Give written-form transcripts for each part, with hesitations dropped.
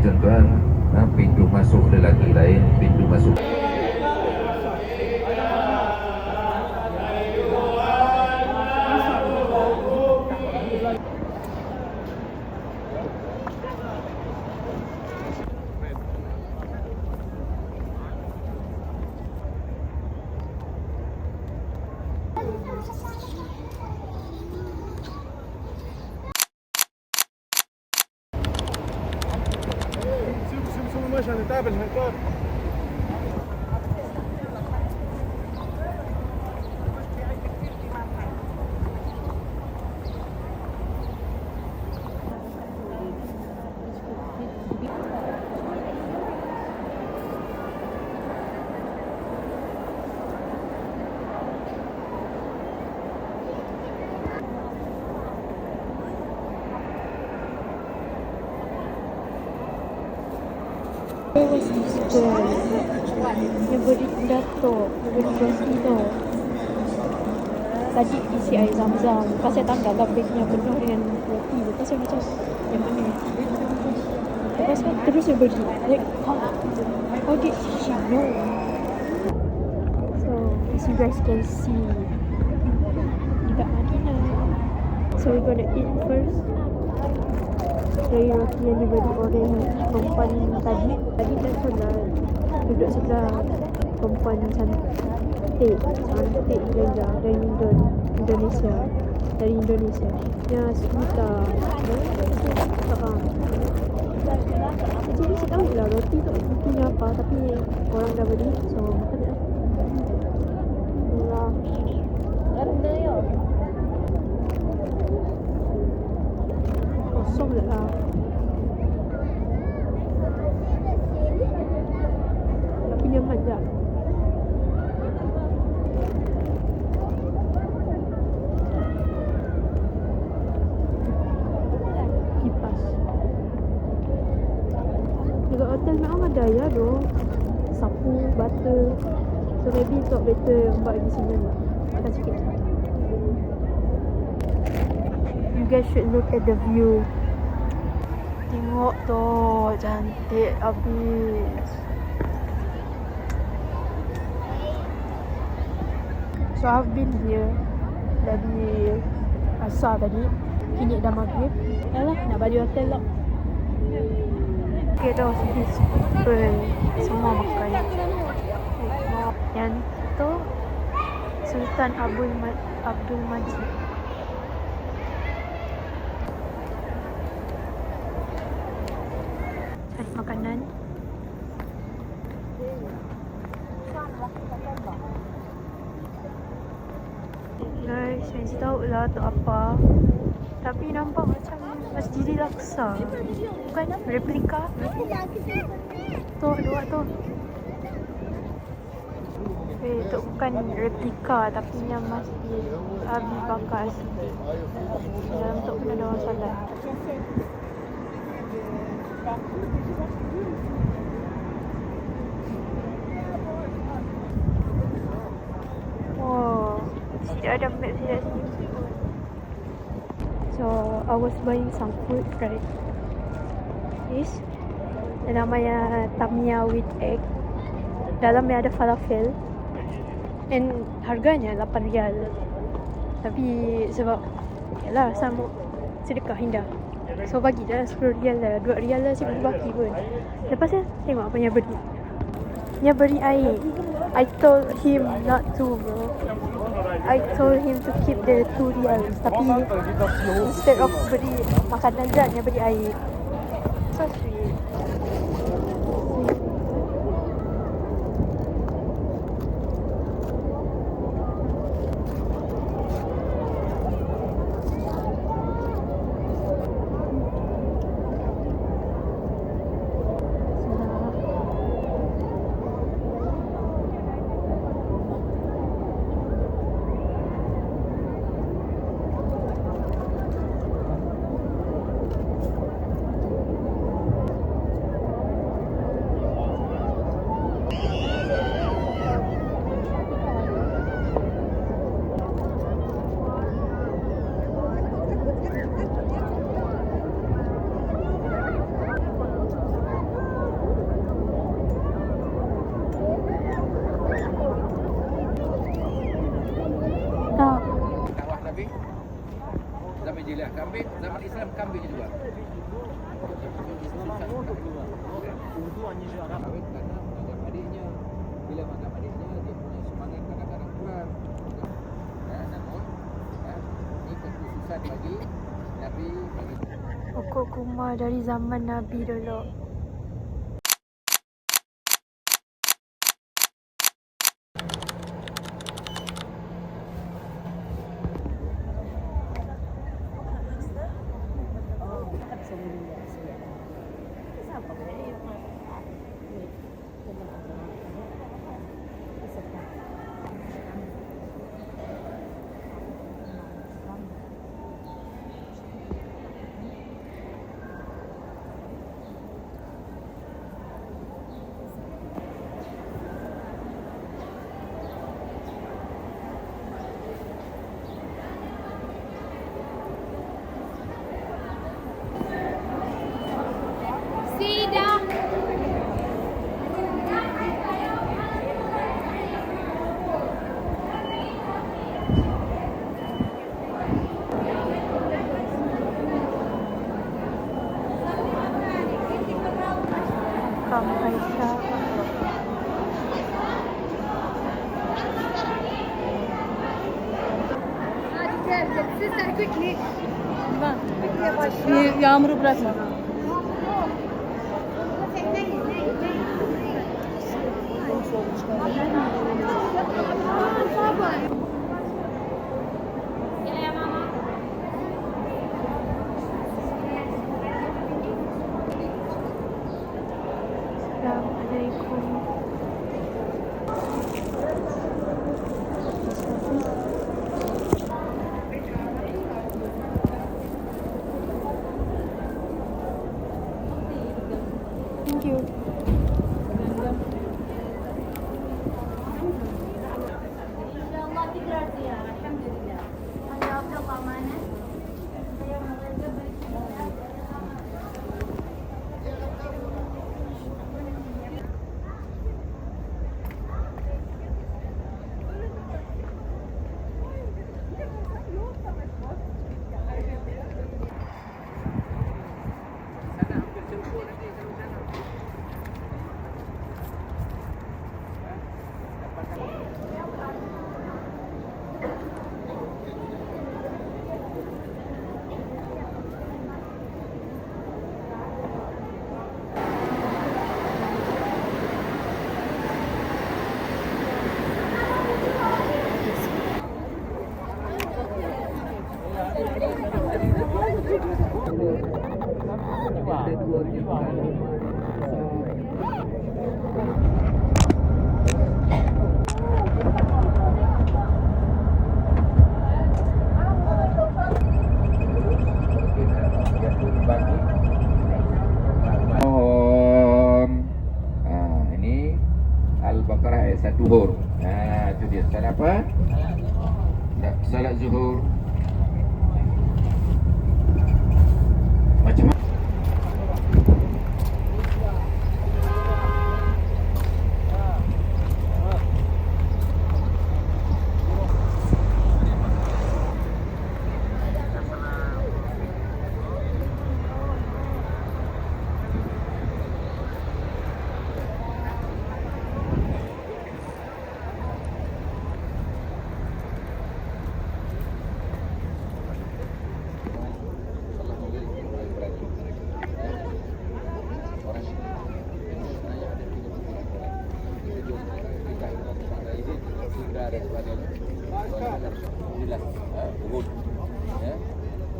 tuan-tuan, pintu masuk lelaki lain, pintu masuk عشان نتقابل هناك. Where was this girl? Yang beri datuk, yang beri Rosino. Tadi isi air zam-zam. Lepas saya tangkap lah bagnya penuh dengan roti. Lepas saya macam, yang mana? Lepas saya terus dia beri. Like, how did she know? So, as you guys can see, dekat Madinah. So, we're gonna eat first. Dari roti yang diberi oleh perempuan tadi kan pernah duduk sebelah perempuan cantik ganja dari Indonesia yang Smita tak faham. Jadi saya tahu lah roti tu punya apa, tapi orang dah beri, so makan lah. Allah kosong je lah. Tapi nyaman je. Kipas. Dekat hotel memang ada ya tu. Sapu, butter. So maybe tak better buat di sini lah. Makan sikit. You guys should look at the view. Tengok tu, cantik habis. So I've been here dari asar tadi. Kini dah maghrib. Yalah, nak balik hotel lah. Okay tu, peaceful. Semua makan. Yang tu Sultan Abdul Majid. Makanan. Guys, saya tahu lah tu apa. Tapi nampak macam Masjid Al-Aqsa. Bukan replika. Tu, dua tu. Tu bukan replika, tapi yang Masjid Abi Bakar Siddiq. Dalam tu pun ada orang salat. Oh, tidak ada map tidak sini. So, I was buying some food, right? This namanya Tamia with egg. Dalamnya ada falafel. And harganya 8 rial. Tapi sebab yalah sama sedekah indah. So bagi dah 10 rial lah, 2 rial lah saya boleh bagi pun. Lepas tu tengok apa yang beri. Yang beri air. I told him not to, bro. I told him to keep the 2 rial. Tapi instead of beri makanan je, dia beri air. So sweet. Kahwin karena menganggap adiknya. Bila menganggap adiknya, dia punya semangat kadang-kadang kurang. Namun, ini kekhususan bagi Nabi, bagi Pokok kurma dari zaman Nabi dulu. Aisyah. Yağmuru bırakma. Assalamualaikum. Thank you. İnşallah tekrar ziyaret. Elhamdülillah. Allah abla emanet. Ini Al-Baqarah ayat 1 zuhur. Itu dia. Salat apa? Salat zuhur. Macam mana?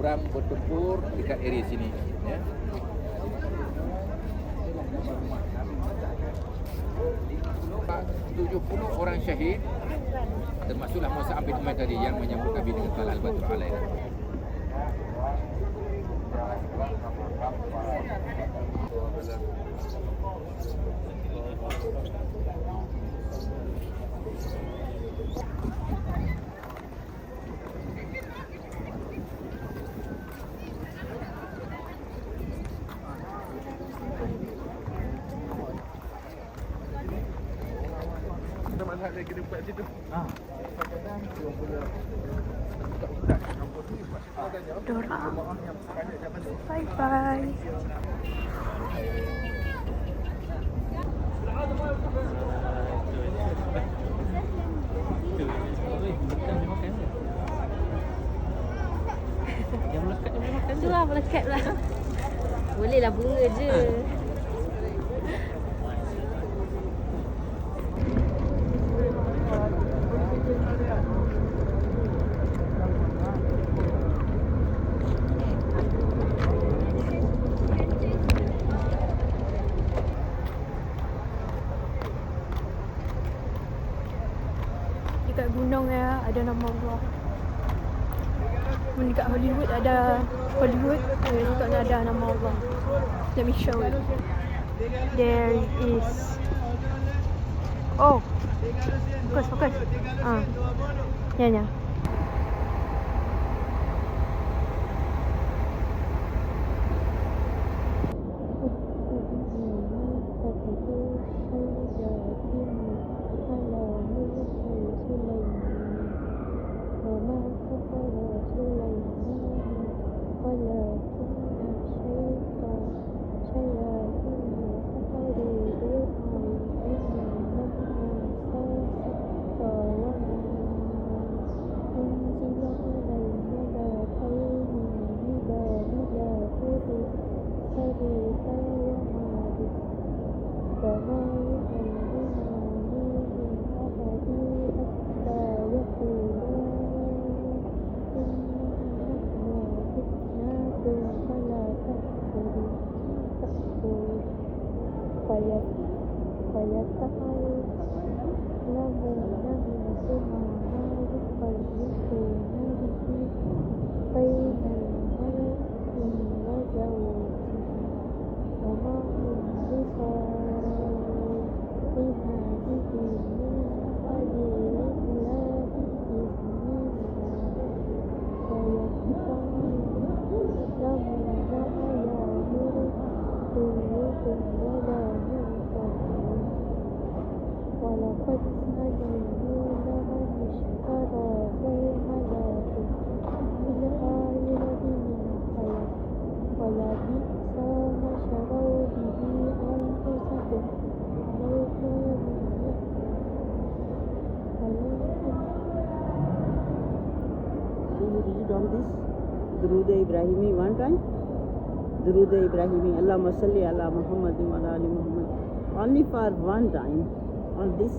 Perang bertempur dekat area sini, ya. 70 orang syahid, termasuklah Mus'ab bin Umair tadi yang menyambut Nabi dengan Talal Badr alaina. Dorang. Bye bye. cakap lah. Boleh lah bunga je. Dekat gunung ya ada nama Allah. Dekat Hollywood ada Hollywood, dekat ada nama Allah. Let me show you. There is. Oh, fokus. Ya. Read on this Durood Ibrahimi one time. Durood Ibrahimi, Allahumma salli ala Muhammad wa ala ali Muhammad. Only for one time on this.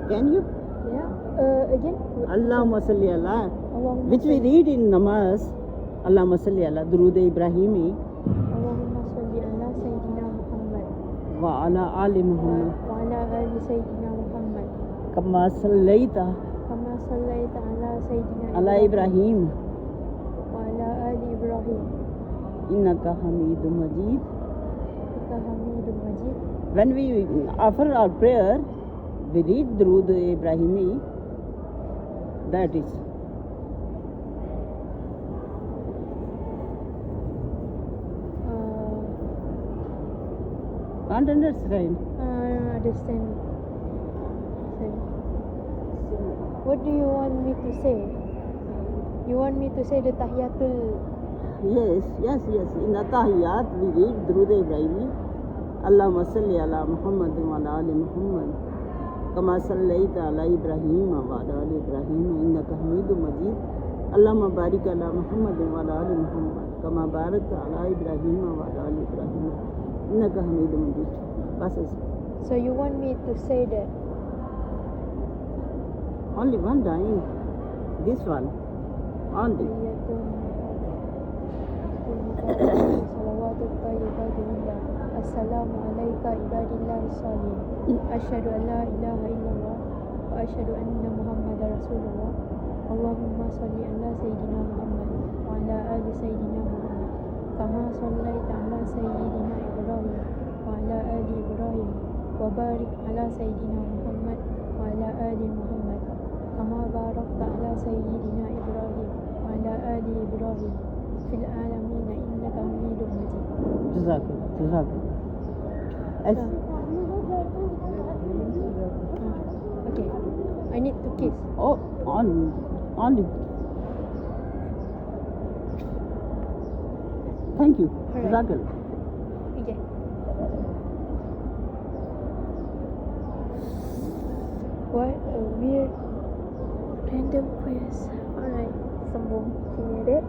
Can you? Yeah. Again. Allahumma salli ala, Allahumma which we read in namaz. Allahumma salli ala Durood Ibrahimi Allahumma salli ala Sayyidina Muhammad wa ala ali Muhammad. wa ala ali Sayyidina Muhammad. Kama sallaita Kama sallaita ala Sayyidina ala Ibrahim wa ala ali Ibrahim. innaka Hamidum Majid. Innaka Hamidum Majid. When we offer our prayer, we read Durood Ibrahimi. That is. Can't understand. Understand. What do you want me to say? You want me to say the Tahiyatul? Yes. In Atahiyat we read Durood Ibrahimi. Allahumma salli ala Muhammad wa ala ali Muhammad. Kama sallaita ala Ibrahim wa ala ali Ibrahim innaka Hamidum Majid. Allahumma barik ala Muhammad wa ala ali Muhammad. Kama barakta ala Ibrahim wa ala ali Ibrahim innaka Hamidum Majid. Passes. So you want me to say that? Only one time. This one. Only. Salawatut tayyibatuillah. Assalamu alayka ibadillah salihin. Asyhadu an la ilaha illallah wa asyhadu anna Muhammadar Rasulullah. Allahumma salli ala Sayyidina Muhammad wa ala ali Sayyidina Muhammad. Kama sallaita ala Sayyidina Ibrahim wa ala ali Ibrahim. Wa barik ala Sayyidina Muhammad wa ala ali Muhammad. Kama barakta ala Sayyidina Ibrahim wa ala ali Ibrahim fil alamin innaka Hamidum Majid. Jazakallah. Okay. I need to kiss. Oh, only. Thank you. Alright. Jazakallah. Okay. What a weird random quiz. Alright. sembung. Sini dek.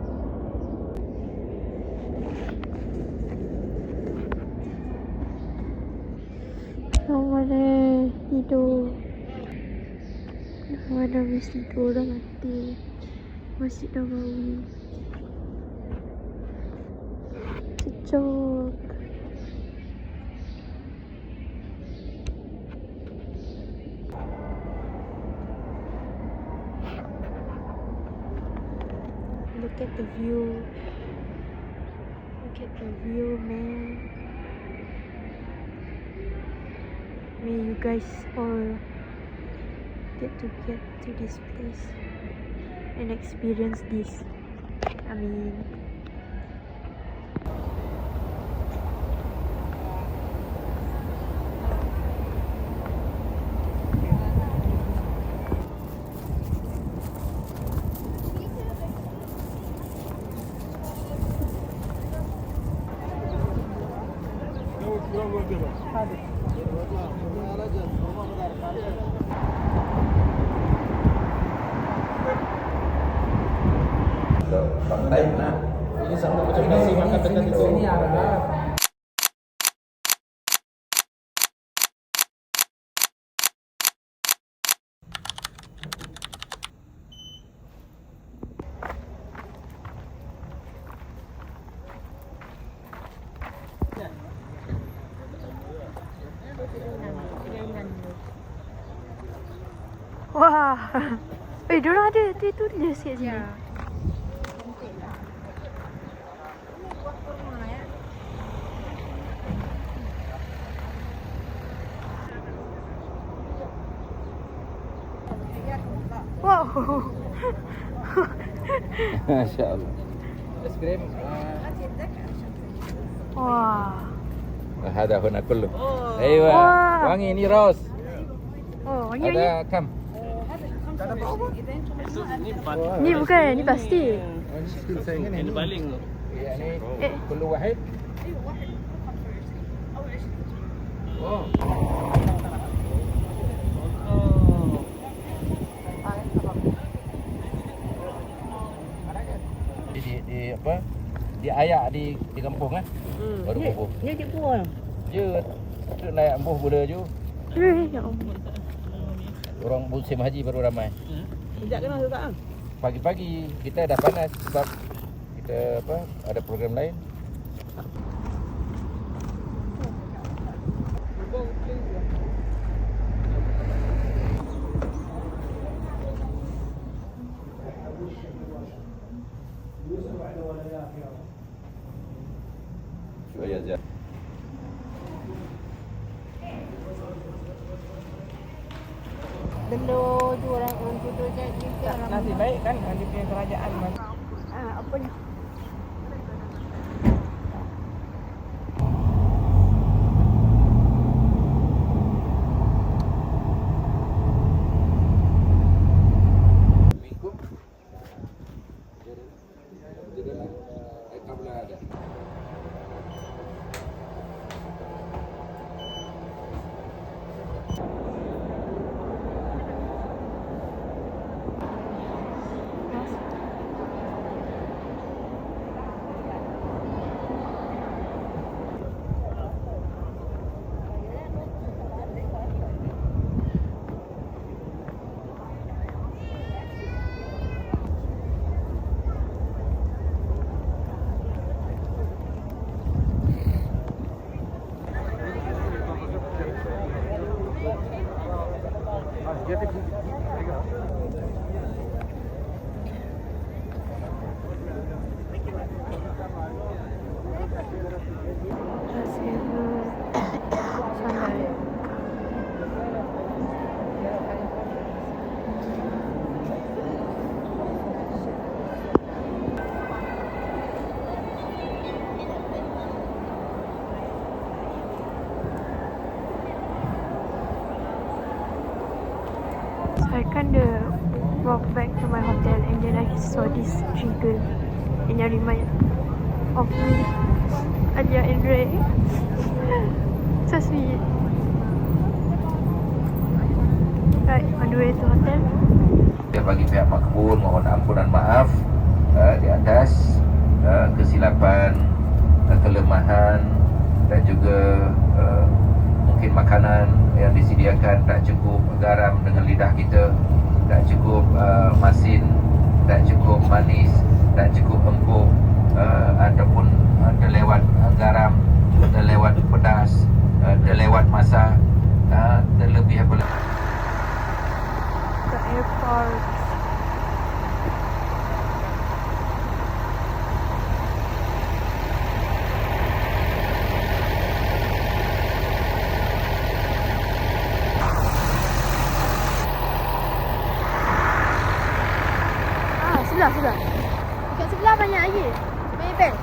Mana tidur. Mana habis tidur dah mati. Masjid Nabawi. Cocok. Look at the view. Look at the view, man. May you guys all get to this place and experience this. I mean, Time lah. Ini sama macam nasi makan dekat itu. Ini Arab. wah. Diorang ada tulis kat sini. Wow. Masya Allah. Es krim. Wah. Hada huna kullu. Aywa. Wah. Wangi ni Ros. Oh, ini Ada kam. ni bukan, ni plastik. Ini baling. Ya ni kullu wahid. Oh. Di apa? Di ayak di kampung kan? Baru bubuh. Dia di buah. Je tu naik buh buda je. Ya Allah. Orang musim haji baru ramai. Sejak kena tu tak? Pagi-pagi kita dah panas sebab kita apa? Ada program lain. Shoya je. Telur tu orang tu jadi Nasib baik kan dia punya kerajaan. Apa ni? Minggu. Jadi kabla ada. I kind of walked back to my hotel and then I saw this jiggle and it reminded of me, Alia and Ray. So sweet. Right, on the way to hotel. Ya, bagi pihak makbul mohon ampun dan maaf di atas kesilapan, kelemahan dan juga mungkin makanan yang disediakan tak cukup garam dengan lidah kita, tak cukup masin, tak cukup manis, tak cukup empuk, ataupun terlewat garam, terlewat pedas, terlewat masak, terlebih apa lagi. The airport. Sebelah. Dekat sebelah banyak lagi. Maybank.